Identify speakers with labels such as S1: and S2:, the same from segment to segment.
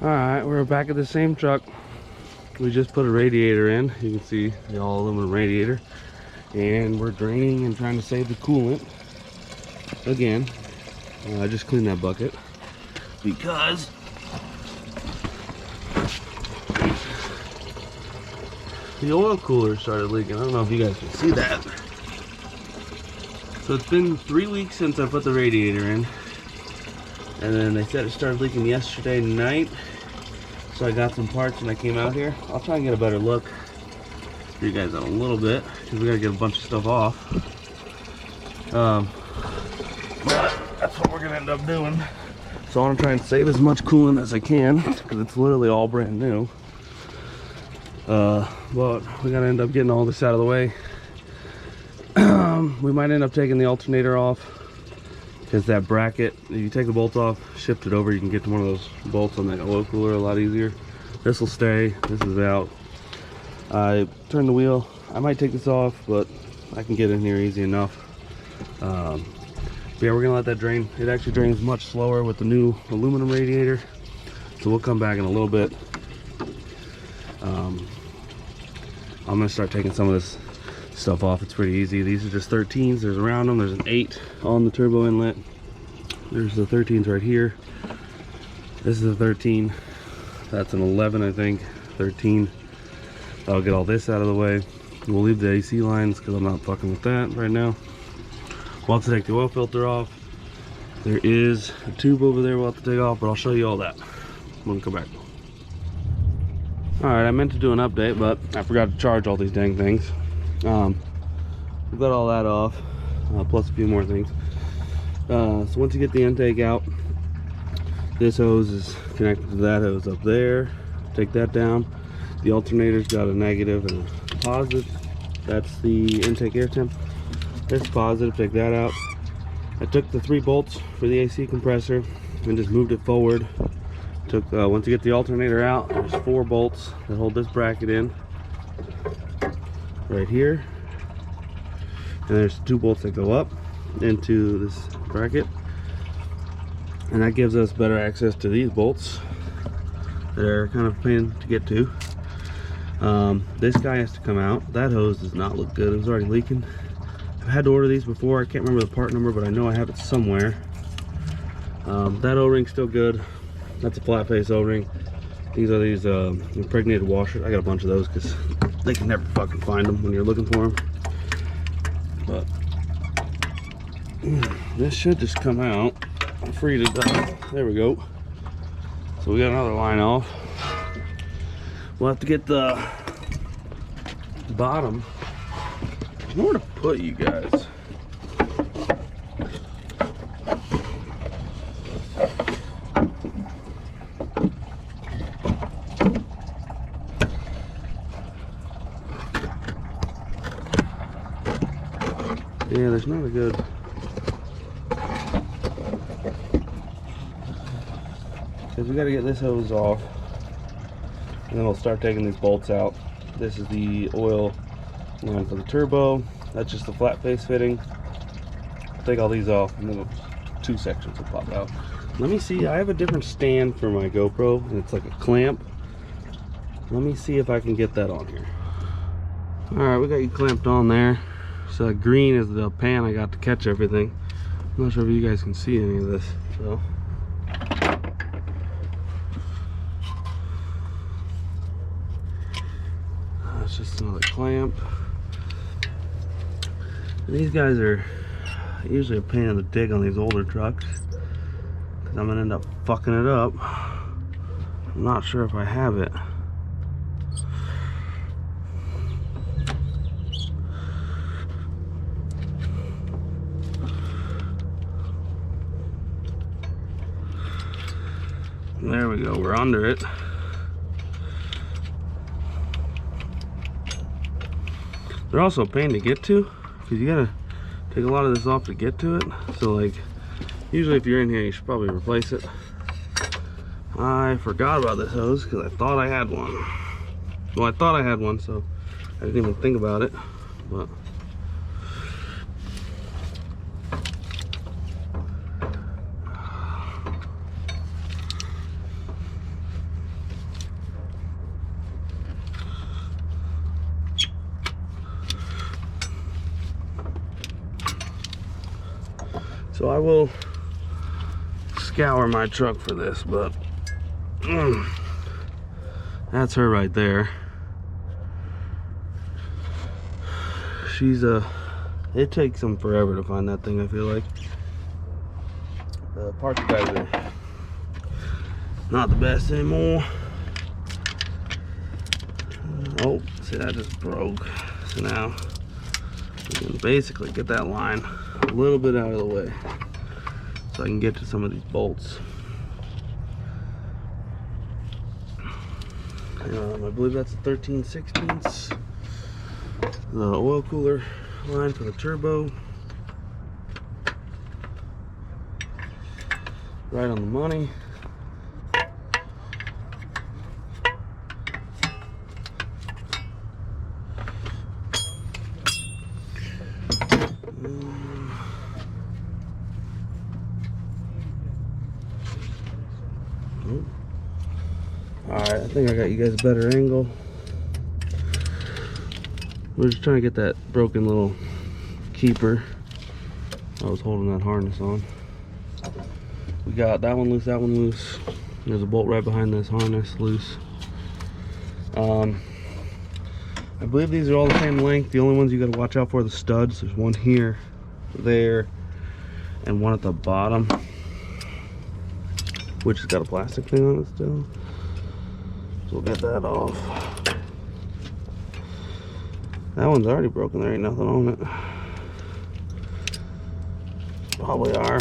S1: Alright, we're back at the same truck. We just put a radiator in. You can see the all aluminum radiator. And we're draining and trying to save the coolant. Again, I just cleaned that bucket because the oil cooler started leaking. I don't know if you guys can see that. So it's been 3 weeks since I put the radiator in. And then they said it started leaking yesterday night. So I got some parts and I came out here. I'll try and get a better look for you guys in a little bit, because we gotta get a bunch of stuff off. But that's what we're gonna end up doing. So I want to try and save as much coolant as I can, because it's literally all brand new. But we gotta end up getting all this out of the way. We might end up taking the alternator off, because that bracket, if you take the bolts off, shift it over, you can get to one of those bolts on that oil cooler a lot easier. This will stay, this is out. I turned the wheel. I might take this off, but I can get in here easy enough. But yeah, we're gonna let that drain. It actually drains much slower with the new aluminum radiator. So we'll come back in a little bit. I'm gonna start taking some of this stuff off. It's pretty easy. These are just 13s. There's around them. There's an 8 on the turbo inlet. There's the 13s right here. This is a 13. That's an 11, I think. 13. I'll get all this out of the way. We'll leave the AC lines because I'm not fucking with that right now. We'll have to take the oil filter off. There is a tube over there we'll have to take off, but I'll show you all that when we come back. Alright, I meant to do an update, but I forgot to charge all these dang things. We've got all that off, plus a few more things. So once you get the intake out, this hose is connected to that hose up there. Take that down. The alternator's got a negative and a positive. That's the intake air temp. That's positive. Take that out. I took the 3 bolts for the AC compressor and just moved it forward. Took once you get the alternator out, there's 4 bolts that hold this bracket in right here, and there's 2 bolts that go up into this bracket, and that gives us better access to these bolts that are kind of a pain to get to. This guy has to come out. That hose does not look good. It was already leaking. I've had to order these before. I can't remember the part number, but I know I have it somewhere. That O-ring's still good. That's a flat face O-ring. These are these impregnated washers. I got a bunch of those because they can never fucking find them when you're looking for them. But this should just come out free to die. There we go. So we got another line off. We'll have to get the bottom. I don't know where to put you guys. Yeah, there's not a good. Because we got to get this hose off, and then we'll start taking these bolts out. This is the oil line for the turbo. That's just the flat face fitting. Take all these off, and then 2 sections will pop out. Let me see. I have a different stand for my GoPro, and it's like a clamp. Let me see if I can get that on here. All right, we got you clamped on there. So green is the pan I got to catch everything. I'm not sure if you guys can see any of this. So that's just another clamp. And these guys are usually a pain in the dick on these older trucks, because I'm gonna end up fucking it up. I'm not sure if I have it. There we go, we're under it. They're also a pain to get to, because you gotta take a lot of this off to get to it. So like, usually if you're in here, you should probably replace it. I forgot about this hose because I thought I had one. Well, I thought I had one, so I didn't even think about it. But So I will scour my truck for this, but that's her right there. She's it takes them forever to find that thing, I feel like. The parts guys are not the best anymore. Oh, see, that just broke. So now we can basically get that line a little bit out of the way so I can get to some of these bolts. I believe that's a 13/16. The oil cooler line for the turbo. Right on the money. Alright, I think I got you guys a better angle. We're just trying to get that broken little keeper I was holding that harness on. We got that one loose, that one loose. There's a bolt right behind this harness loose. I believe these are all the same length. The only ones you got to watch out for are the studs. There's one here, there, and one at the bottom, which has got a plastic thing on it still. So we'll get that off. That one's already broken. There ain't nothing on it. Probably our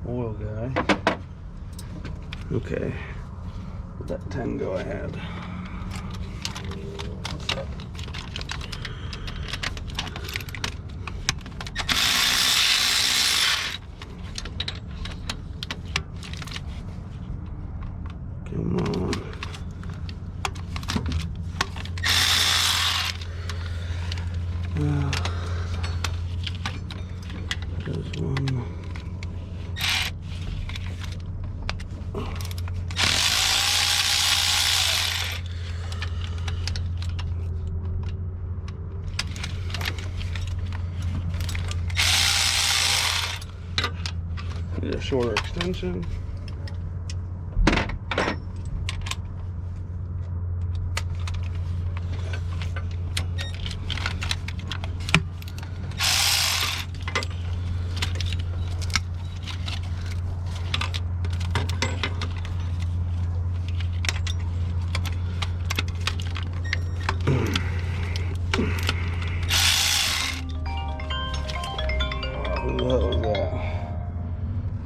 S1: oil guy. Okay. Let that 10 go ahead. Come on. There's one. Need a shorter extension.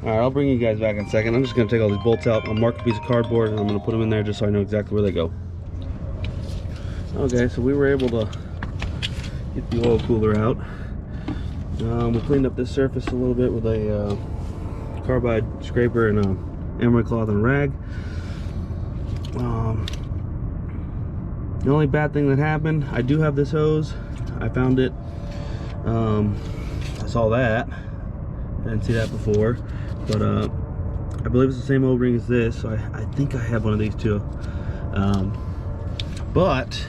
S1: Alright, I'll bring you guys back in a second. I'm just going to take all these bolts out. I'll mark a piece of cardboard and I'm going to put them in there just so I know exactly where they go. Okay, so we were able to get the oil cooler out. We cleaned up this surface a little bit with a carbide scraper and a emery cloth and rag. The only bad thing that happened, I do have this hose. I found it. I saw that. I didn't see that before. But I believe it's the same O-ring as this, so I think I have one of these too. But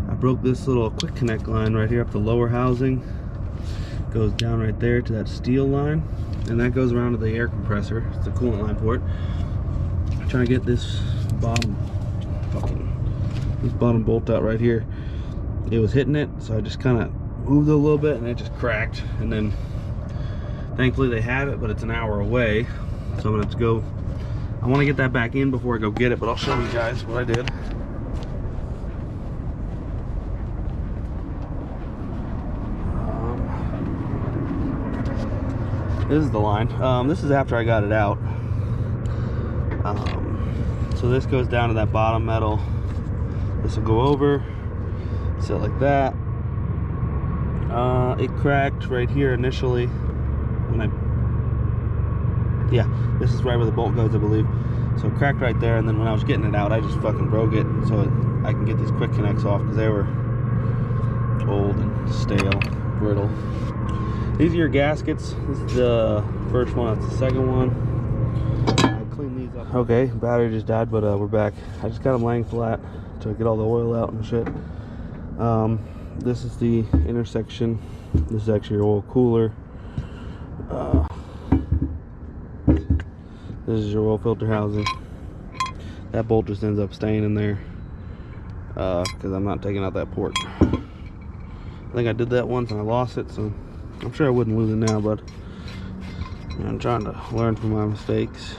S1: I broke this little quick connect line right here up the lower housing. Goes down right there to that steel line, and that goes around to the air compressor. It's the coolant line for it. I'm trying to get this bottom bolt out right here. It was hitting it, so I just kind of moved it a little bit and it just cracked, and then thankfully they have it, but it's an hour away, so I'm gonna have to go. I want to get that back in before I go get it, but I'll show you guys what I did. This is the line. This is after I got it out. So this goes down to that bottom metal. This will go over, sit like that. It cracked right here initially when this is right where the bolt goes, I believe. So it cracked right there, and then when I was getting it out, I just fucking broke it so I can get these quick connects off because they were old and stale, brittle. These are your gaskets. This is the first one, that's the second one. I cleaned these up. Okay, battery just died, but we're back. I just got them laying flat to get all the oil out and shit. This is the intersection. This is actually your oil cooler. Uh, this is your oil filter housing. That bolt just ends up staying in there because I'm not taking out that port. I think I did that once and I lost it, so I'm sure I wouldn't lose it now, but I'm trying to learn from my mistakes.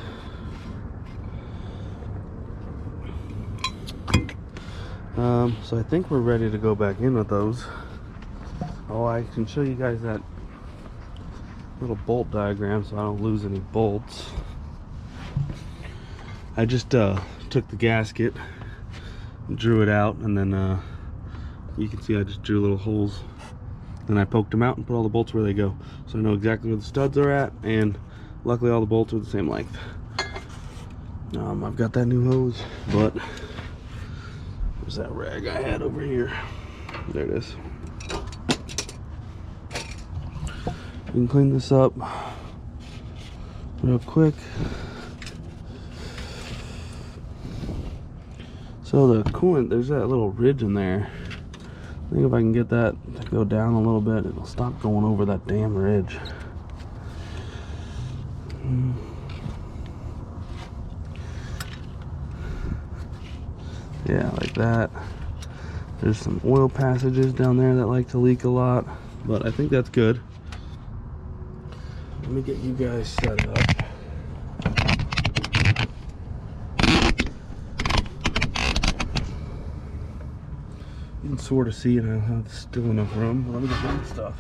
S1: So I think we're ready to go back in with those. Oh, I can show you guys that little bolt diagram so I don't lose any bolts. I just took the gasket, drew it out, and then you can see I just drew little holes. Then I poked them out and put all the bolts where they go, so I know exactly where the studs are at, and luckily all the bolts are the same length. I've got that new hose, but there's that rag I had over here. There it is. We can clean this up real quick. So the coolant, there's that little ridge in there. I think if I can get that to go down a little bit, it'll stop going over that damn ridge. Yeah, like that. There's some oil passages down there that like to leak a lot, but I think that's good. Let me get you guys set up. You can sort of see it. I don't have still enough room. But let me get my stuff.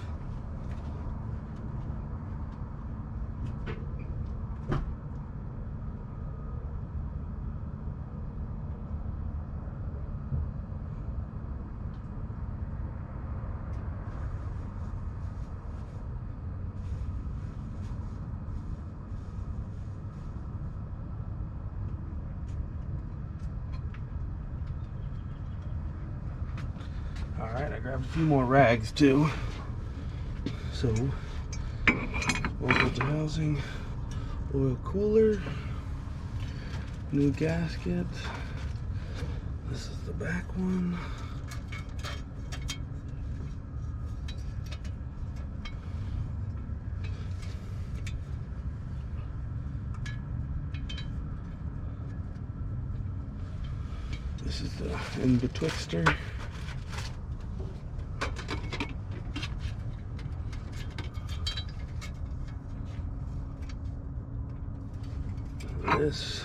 S1: Alright, I grabbed a few more rags too. So, oil filter housing, oil cooler, new gasket. This is the back one. This is the in-betwixter. This.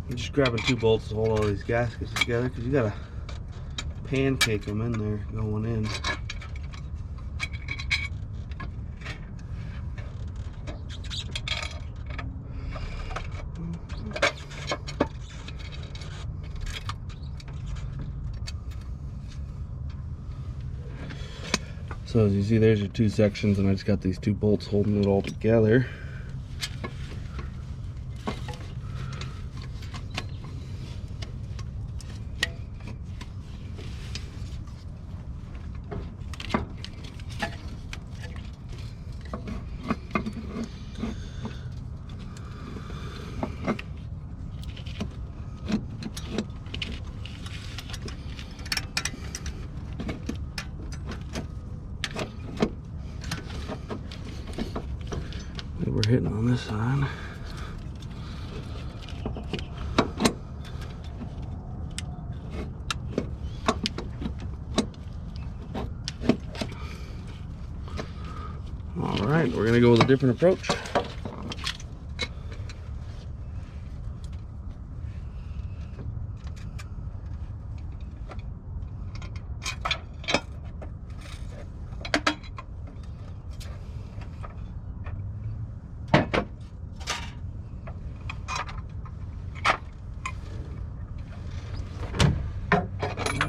S1: I'm just grabbing 2 bolts to hold all these gaskets together because you gotta pancake them in there going in. So as you see, there's your 2 sections, and I just got these 2 bolts holding it all together. We're hitting on this side. All right, we're gonna go with a different approach.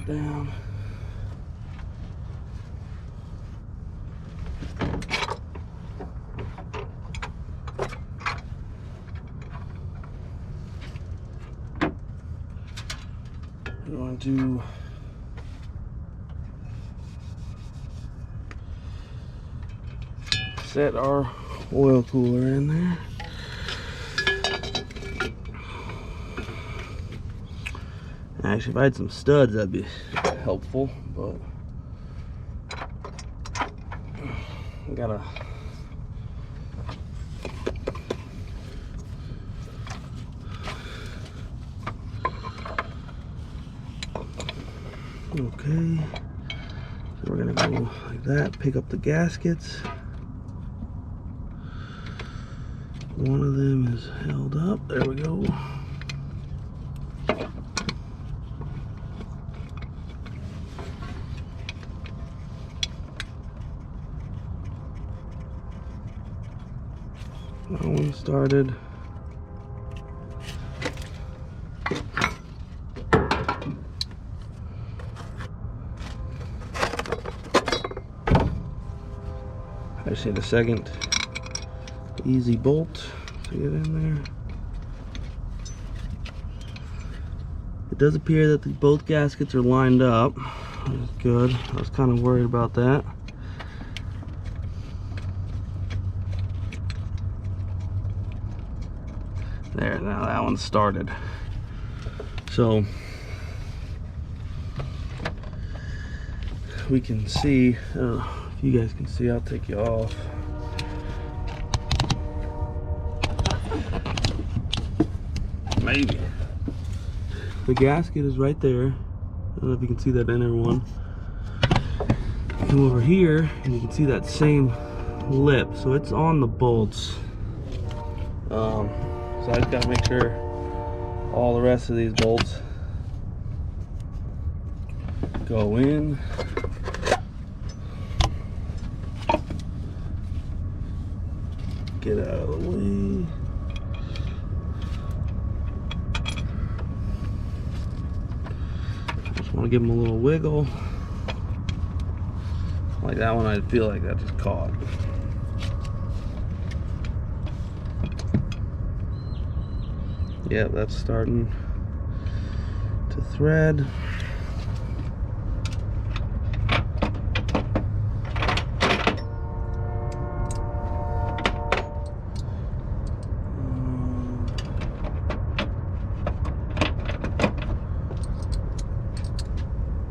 S1: Down. We're going to set our oil cooler in there. Actually, if I had some studs, that'd be helpful, but I gotta. Okay, so we're gonna go like that, pick up the gaskets. One of them is held up, there we go. That one started. I just need a second easy bolt to get in there. It does appear that both gaskets are lined up. That's good. I was kind of worried about that. There, now that one's started. So we can see, if you guys can see, I'll take you off. Maybe. The gasket is right there. I don't know if you can see that inner one. Come over here and you can see that same lip. So it's on the bolts. So I just gotta make sure all the rest of these bolts go in. Get out of the way. Just want to give them a little wiggle. Like that one, I feel like that just caught. Yep, that's starting to thread.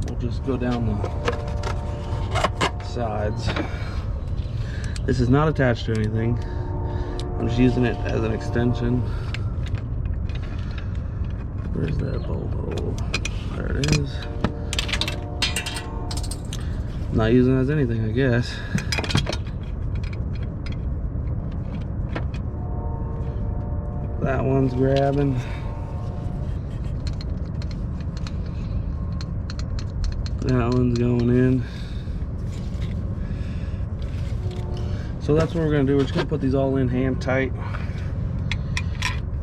S1: We'll just go down the sides. This is not attached to anything. I'm just using it as an extension. Where's that bolt hole? There it is. Not using it as anything, I guess. That one's grabbing. That one's going in. So that's what we're gonna do. We're just gonna put these all in hand tight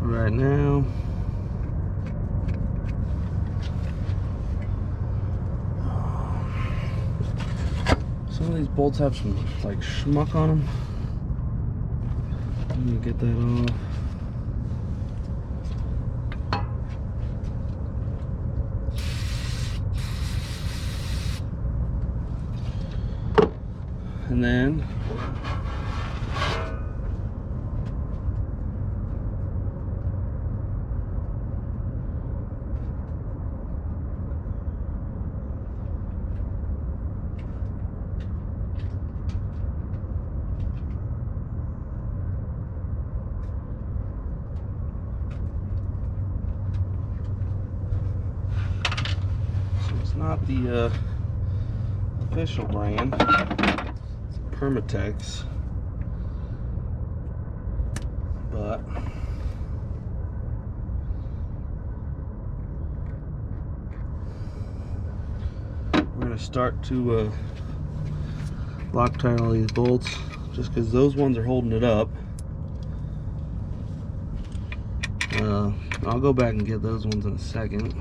S1: right now. Some of these bolts have some like schmuck on them. Let me get that off. And then not the official brand. It's Permatex, but we're going to start to Loctite all these bolts just because those ones are holding it up. I'll go back and get those ones in a second.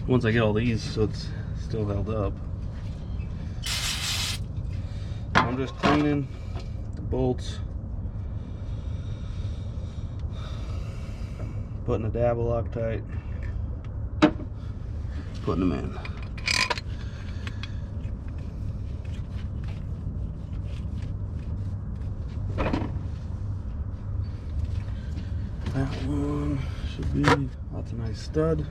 S1: Once I get all these, so it's still held up. I'm just cleaning the bolts, putting a dab of Loctite, putting them in. one should be, that's a nice stud.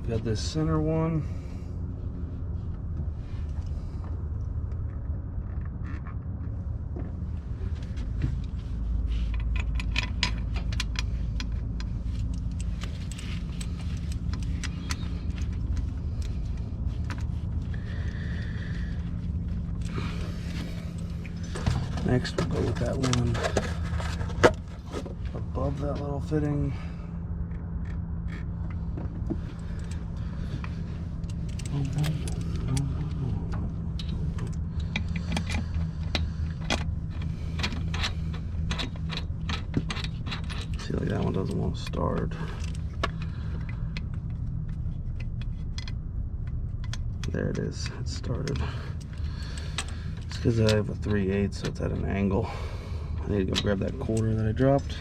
S1: Got this center one. Next, we'll go with that one above that little fitting. See, like that one doesn't want to start. There it is, it started. It's because I have a 3/8, so it's at an angle. I need to go grab that quarter that I dropped.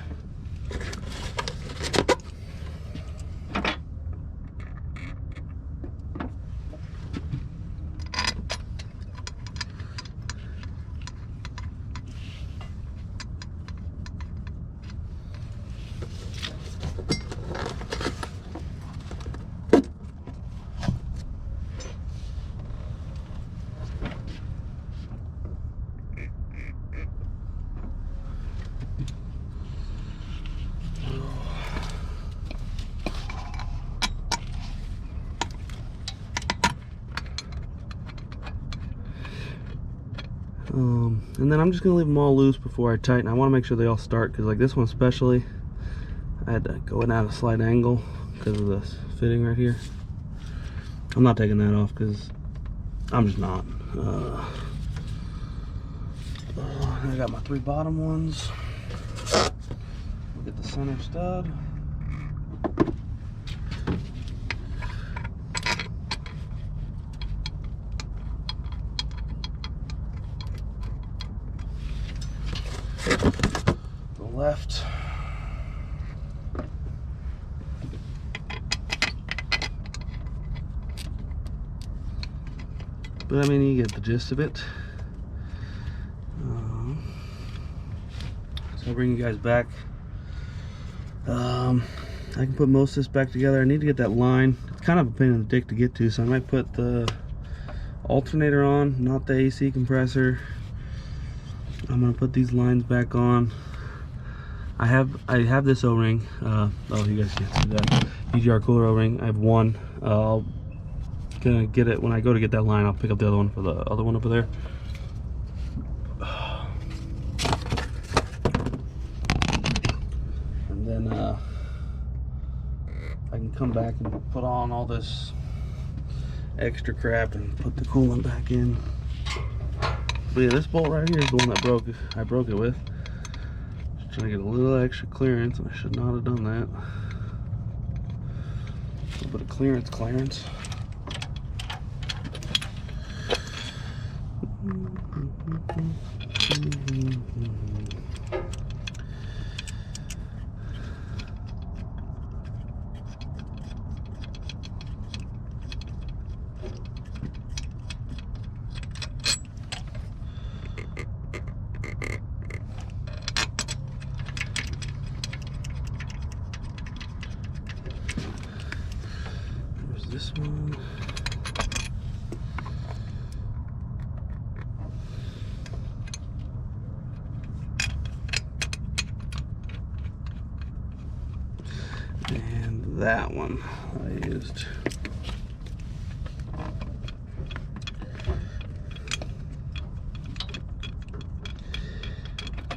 S1: And then I'm just gonna leave them all loose before I tighten. I want to make sure they all start, because like this one especially, I had to go in at a slight angle because of this fitting right here. I'm not taking that off because I'm just not. I got my 3 bottom ones. We'll get the center stud. Left. But I mean, you get the gist of it. So I'll bring you guys back. I can put most of this back together. I need to get that line. It's kind of a pain in the dick to get to, so I might put the alternator on, not the AC compressor. I'm gonna put these lines back on. I have this O-ring. Oh, you guys can't see that. EGR cooler O-ring. I have one. I'll gonna get it when I go to get that line. I'll pick up the other one for the other one over there. And then I can come back and put on all this extra crap and put the coolant back in. But yeah, this bolt right here is the one that I broke it with. Trying to get a little extra clearance, and I should not have done that. A little bit of clearance. This one. And that one I used.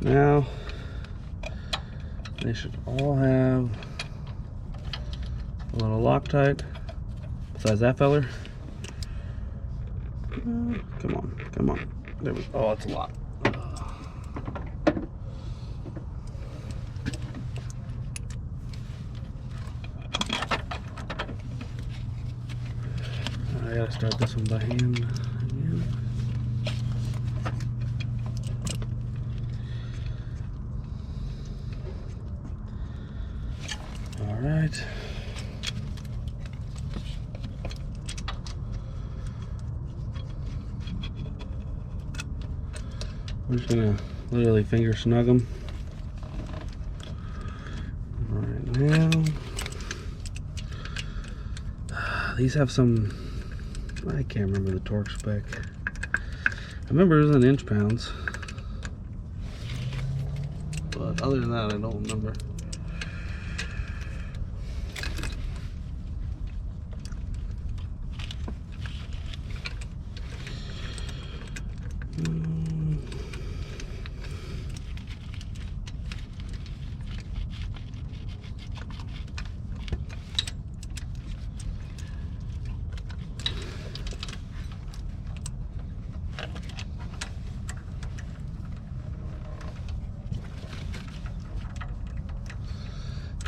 S1: Now they should all have a little Loctite. Besides that feller. Come on. There we go. Oh, that's a lot. I gotta start this one by hand again. All right. I'm just gonna literally finger snug them right now. These have some, I can't remember the torque spec. I remember it was in inch pounds, but other than that, I don't remember.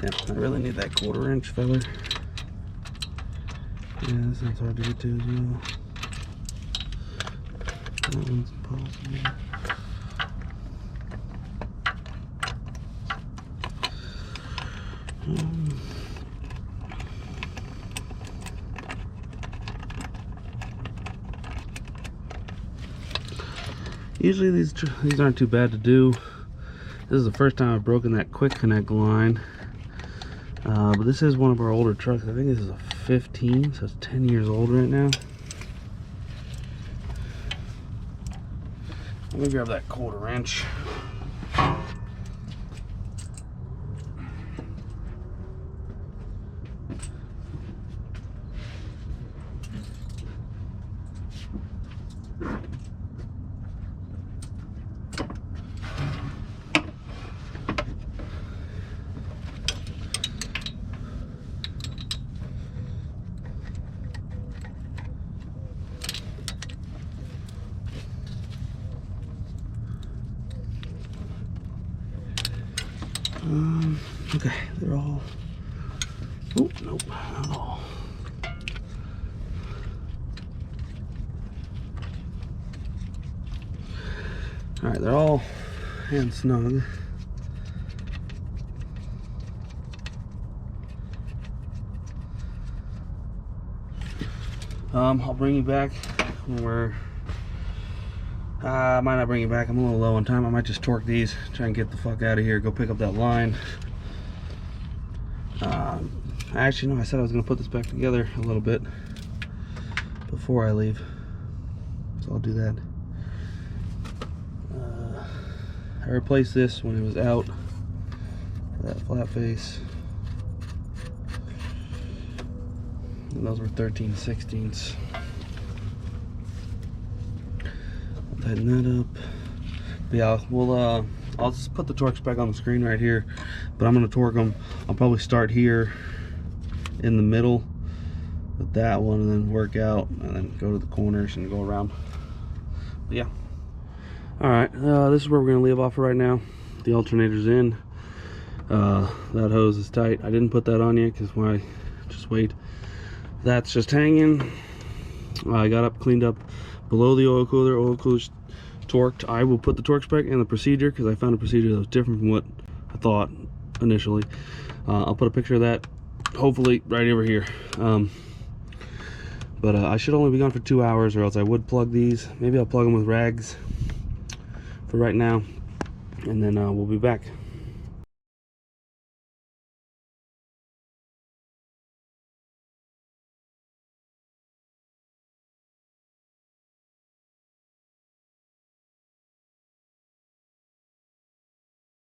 S1: Yeah, I really need that 1/4 inch feather. Yeah, this one's hard to get to as well. That one's impossible. Usually these aren't too bad to do. This is the first time I've broken that quick connect line. But this is one of our older trucks. I think this is a 15, so it's 10 years old right now. Let me grab that 1/4 inch. Okay, they're all. Oh, nope, not all. All right, they're all hand snug. I'll bring you back when we're. I might not bring you back. I'm a little low on time. I might just torque these, try and get the fuck out of here, go pick up that line. Actually, no, I said I was going to put this back together a little bit before I leave, so I'll do that. I replaced this when it was out, that flat face, and those were 13/16. Tighten that up. But yeah, I'll just put the torque spec on the screen right here, but I'm going to torque them. I'll probably start here in the middle with that one and then work out and then go to the corners and go around. But yeah. All right, this is where we're going to leave off right now. The alternator's in. That hose is tight. I didn't put that on yet because why? Just wait. That's just hanging. I got up, cleaned up below the oil cooler. Oil cooler's torqued. I will put the torque spec and the procedure because I found a procedure that was different from what I thought initially. I'll put a picture of that hopefully right over here. But I should only be gone for 2 hours, or else I would plug these. Maybe I'll plug them with rags for right now, and then we'll be back.